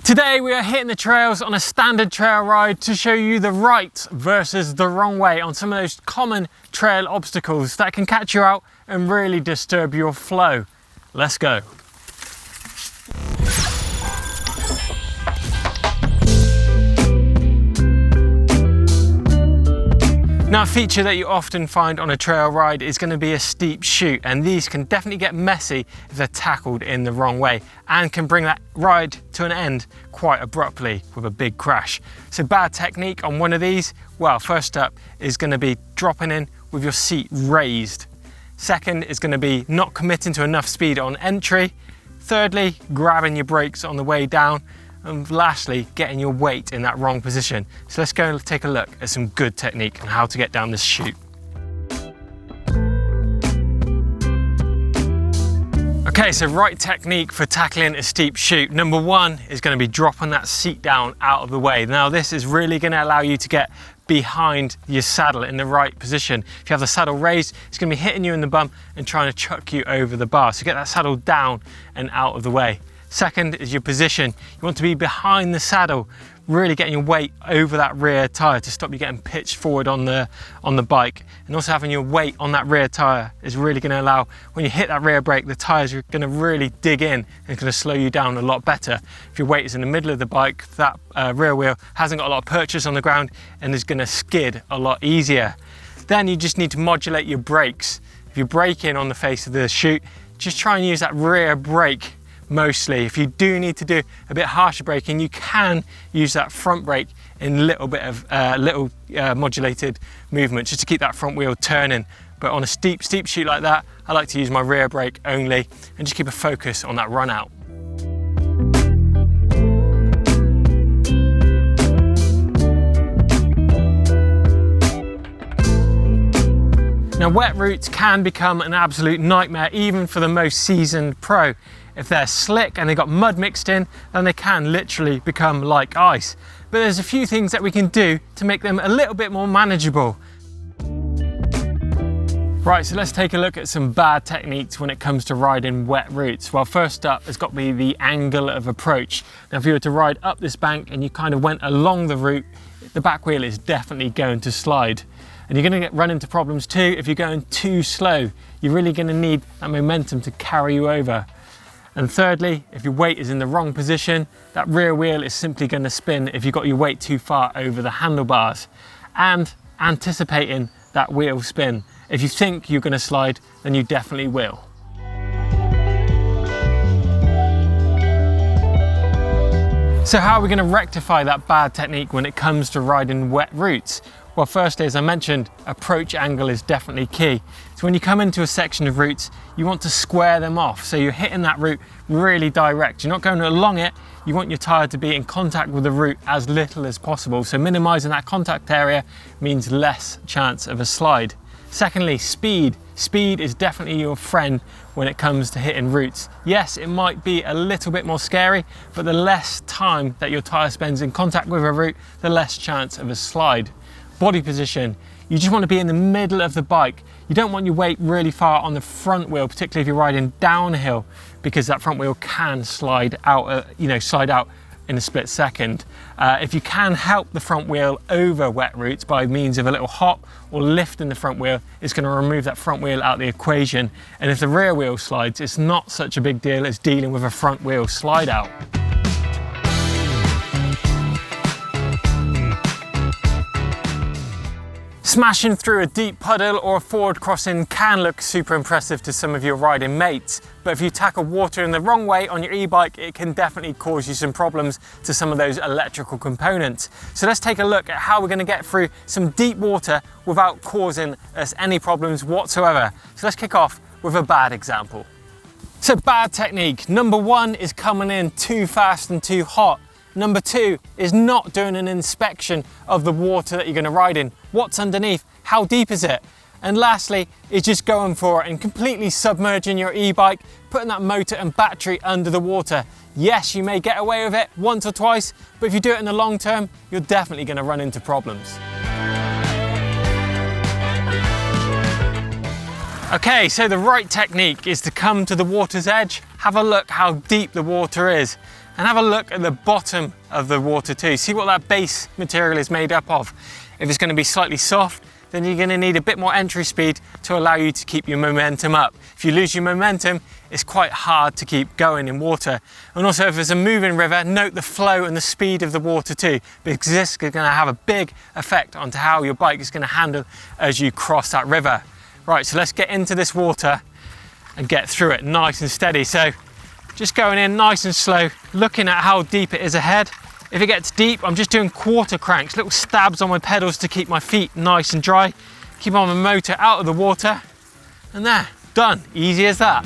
Today we are hitting the trails on a standard trail ride to show you the right versus the wrong way on some of those common trail obstacles that can catch you out and really disturb your flow. Let's go. Now, a feature that you often find on a trail ride is going to be a steep chute, and these can definitely get messy if they're tackled in the wrong way and can bring that ride to an end quite abruptly with a big crash. So bad technique on one of these, well, first up is going to be dropping in with your seat raised. Second is going to be not committing to enough speed on entry. Thirdly, grabbing your brakes on the way down. And lastly, getting your weight in that wrong position. So let's go and take a look at some good technique on how to get down this chute. Okay, so right technique for tackling a steep chute. Number one is going to be dropping that seat down out of the way. Now this is really going to allow you to get behind your saddle in the right position. If you have the saddle raised, it's going to be hitting you in the bum and trying to chuck you over the bar. So get that saddle down and out of the way. Second is your position. You want to be behind the saddle, really getting your weight over that rear tyre to stop you getting pitched forward on the bike. And also having your weight on that rear tyre is really going to allow, when you hit that rear brake, the tyres are going to really dig in and it's going to slow you down a lot better. If your weight is in the middle of the bike, that rear wheel hasn't got a lot of purchase on the ground and is going to skid a lot easier. Then you just need to modulate your brakes. If you're braking on the face of the chute, just try and use that rear brake mostly. If you do need to do a bit harsher braking, you can use that front brake in a little bit of modulated movement just to keep that front wheel turning. But on a steep chute like that, I like to use my rear brake only and just keep a focus on that run out. Now, wet routes can become an absolute nightmare even for the most seasoned pro. If they're slick and they've got mud mixed in, then they can literally become like ice. But there's a few things that we can do to make them a little bit more manageable. Right, so let's take a look at some bad techniques when it comes to riding wet routes. Well, first up has got to be the angle of approach. Now, if you were to ride up this bank and you kind of went along the route, the back wheel is definitely going to slide. And you're going to run into problems too if you're going too slow. You're really going to need that momentum to carry you over. And thirdly, if your weight is in the wrong position, that rear wheel is simply going to spin if you've got your weight too far over the handlebars. And anticipating that wheel spin. If you think you're going to slide, then you definitely will. So how are we going to rectify that bad technique when it comes to riding wet routes? Well, firstly, as I mentioned, approach angle is definitely key. So when you come into a section of routes, you want to square them off. So you're hitting that route really direct. You're not going along it. You want your tyre to be in contact with the route as little as possible. So minimizing that contact area means less chance of a slide. Secondly, speed. Speed is definitely your friend when it comes to hitting routes. Yes, it might be a little bit more scary, but the less time that your tyre spends in contact with a route, the less chance of a slide. Body position. You just want to be in the middle of the bike. You don't want your weight really far on the front wheel, particularly if you're riding downhill, because that front wheel can slide out, slide out in a split second. If you can help the front wheel over wet routes by means of a little hop or lifting the front wheel, it's going to remove that front wheel out of the equation. And if the rear wheel slides, it's not such a big deal as dealing with a front wheel slide out. Smashing through a deep puddle or a forward crossing can look super impressive to some of your riding mates, but if you tackle water in the wrong way on your e-bike, it can definitely cause you some problems to some of those electrical components. So let's take a look at how we're going to get through some deep water without causing us any problems whatsoever. So let's kick off with a bad example. So bad technique. Number one is coming in too fast and too hot. Number two is not doing an inspection of the water that you're going to ride in. What's underneath? How deep is it? And lastly is just going for it and completely submerging your e-bike, putting that motor and battery under the water. Yes, you may get away with it once or twice, but if you do it in the long term, you're definitely going to run into problems. Okay, so the right technique is to come to the water's edge, have a look how deep the water is. And have a look at the bottom of the water too. See what that base material is made up of. If it's going to be slightly soft, then you're going to need a bit more entry speed to allow you to keep your momentum up. If you lose your momentum, it's quite hard to keep going in water. And also, if there's a moving river, note the flow and the speed of the water too, because this is going to have a big effect onto how your bike is going to handle as you cross that river. Right, so let's get into this water and get through it nice and steady. So just going in nice and slow, looking at how deep it is ahead. If it gets deep, I'm just doing quarter cranks, little stabs on my pedals to keep my feet nice and dry. Keep on the motor out of the water, and there, done. Easy as that.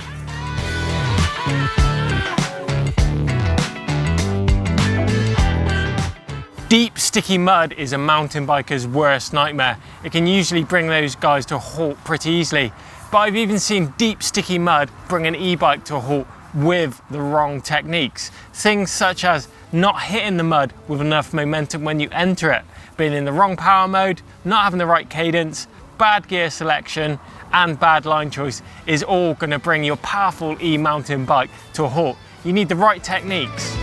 Deep, sticky mud is a mountain biker's worst nightmare. It can usually bring those guys to a halt pretty easily. But I've even seen deep, sticky mud bring an e-bike to a halt with the wrong techniques. Things such as not hitting the mud with enough momentum when you enter it, being in the wrong power mode, not having the right cadence, bad gear selection, and bad line choice is all going to bring your powerful e-mountain bike to a halt. You need the right techniques.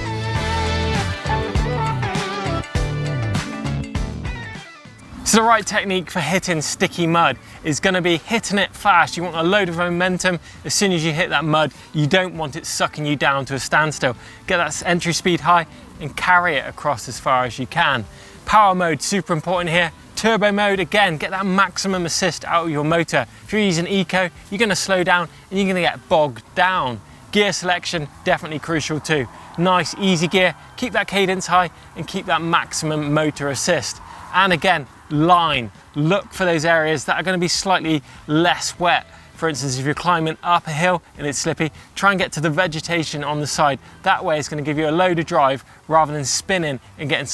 So the right technique for hitting sticky mud is going to be hitting it fast. You want a load of momentum. As soon as you hit that mud, you don't want it sucking you down to a standstill. Get that entry speed high and carry it across as far as you can. Power mode, super important here. Turbo mode, again, get that maximum assist out of your motor. If you're using eco, you're going to slow down and you're going to get bogged down. Gear selection, definitely crucial too. Nice, easy gear, keep that cadence high and keep that maximum motor assist. And again, line. Look for those areas that are going to be slightly less wet. For instance, if you're climbing up a hill and it's slippy, try and get to the vegetation on the side. That way it's going to give you a load of drive rather than spinning and getting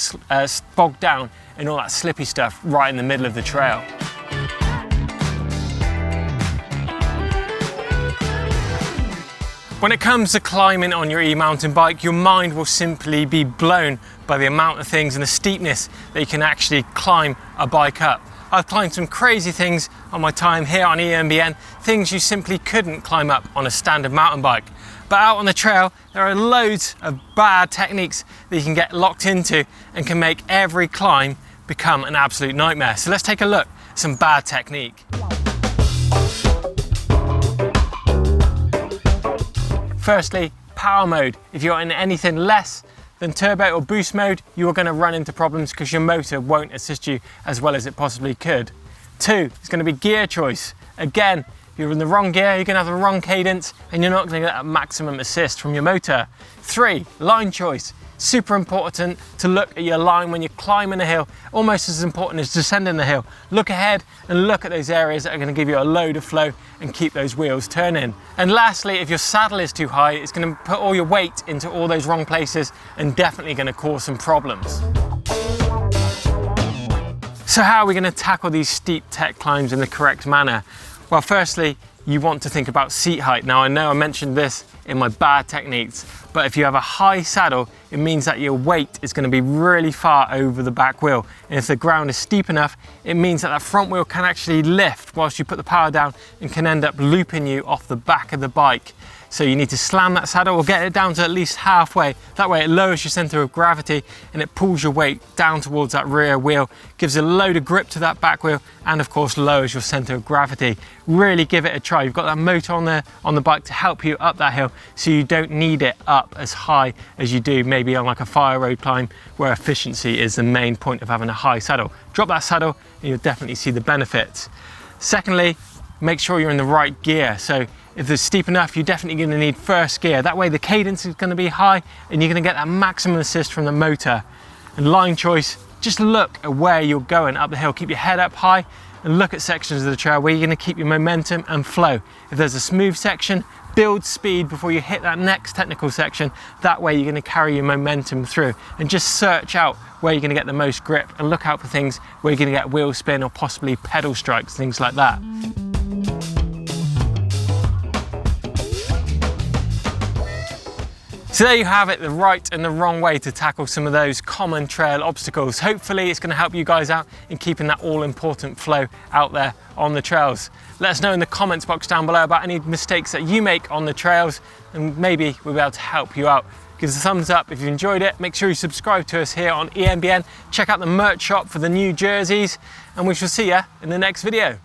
bogged down in all that slippy stuff right in the middle of the trail. When it comes to climbing on your e-mountain bike, your mind will simply be blown by the amount of things and the steepness that you can actually climb a bike up. I've climbed some crazy things on my time here on EMBN, things you simply couldn't climb up on a standard mountain bike. But out on the trail, there are loads of bad techniques that you can get locked into and can make every climb become an absolute nightmare. So let's take a look at some bad technique. Firstly, power mode. If you're in anything less than turbo or boost mode, you are going to run into problems because your motor won't assist you as well as it possibly could. 2, it's going to be gear choice. Again, if you're in the wrong gear, you're going to have the wrong cadence and you're not going to get that maximum assist from your motor. 3, line choice. Super important to look at your line when you're climbing a hill, almost as important as descending the hill. Look ahead and look at those areas that are going to give you a load of flow and keep those wheels turning. And lastly, if your saddle is too high, it's going to put all your weight into all those wrong places and definitely going to cause some problems. So how are we going to tackle these steep tech climbs in the correct manner? Well, firstly, you want to think about seat height. Now, I know I mentioned this in my bad techniques, but if you have a high saddle, it means that your weight is going to be really far over the back wheel. And if the ground is steep enough, it means that that front wheel can actually lift whilst you put the power down and can end up looping you off the back of the bike. So you need to slam that saddle or get it down to at least halfway. That way it lowers your center of gravity and it pulls your weight down towards that rear wheel, gives a load of grip to that back wheel, and of course lowers your center of gravity. Really give it a try. You've got that motor on the bike to help you up that hill, so you don't need it up as high as you do maybe on like a fire road climb where efficiency is the main point of having a high saddle. Drop that saddle and you'll definitely see the benefits. Secondly, make sure you're in the right gear. So if it's steep enough, you're definitely going to need first gear. That way the cadence is going to be high and you're going to get that maximum assist from the motor. And line choice, just look at where you're going up the hill. Keep your head up high and look at sections of the trail where you're going to keep your momentum and flow. If there's a smooth section, build speed before you hit that next technical section. That way you're going to carry your momentum through, and just search out where you're going to get the most grip and look out for things where you're going to get wheel spin or possibly pedal strikes, things like that. So there you have it, the right and the wrong way to tackle some of those common trail obstacles. Hopefully it's going to help you guys out in keeping that all-important flow out there on the trails. Let us know in the comments box down below about any mistakes that you make on the trails, and maybe we'll be able to help you out Give us a thumbs up if you enjoyed it. Make sure you subscribe to us here on EMBN. Check out the merch shop for the new jerseys, and we shall see you in the next video.